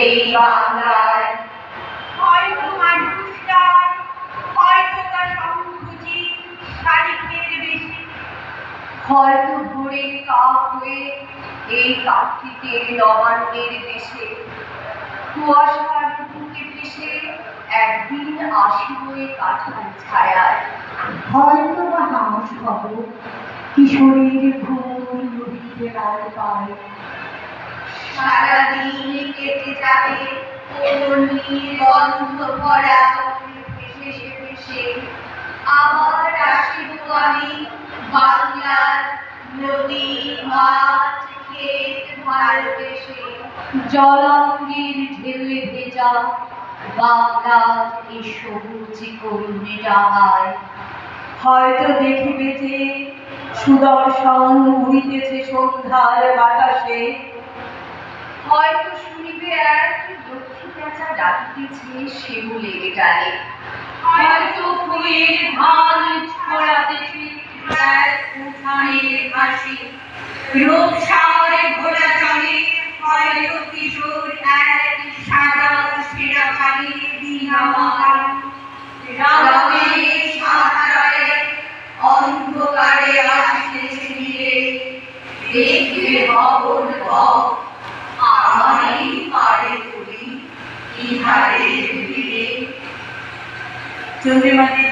এই বাংলায়। হয়তো মানুষটার, হয়তো তার সংকুচি শালিকের বেশি, হয়তো ভোরের কাক হয়ে এই কার্তিকের নবান্নের দেশে কুয়াশার বুকে ভেসে একদিন আসিবে কাঠার ছায়ায়। হয়তো বা হাঁস হব কিশোরীর ভোর নদীতে রাত পায়। সারাদিন কেটে যাবে অগ্নির গন্ধ ভরা ভেসে ভেসে। আবার আসিব আমি বাংলার নদী মাঠ ক্ষেত ভালোবেসে। জলাঙ্গির ঢেউয়ে ভেজা বাংলার এই সবুজ করুণে ডাঙায়। হয়তো দেখিবে যে সুদর্শন উড়িতেছে সন্ধ্যার বাতাসে। হয়তো শুনিবে এক লক্ষ্মী পেঁচা ডাকিতেছে শিমুলের ডালে। হয়তো ফুলের ঢাল ছড়াতেছে এক উঠানের ঘাসে, রূপসার ঘোড়া চলে হয়তো কিশোর এক সাদা ছেঁড়া খালি দিন আমার। রামের সাহারায় অন্ধকারে আসতেছে ধীরে, দেখবে ভবন পথ আমারই পারে করি ইহারে ভিড়ে। চন্দ্রিমাদের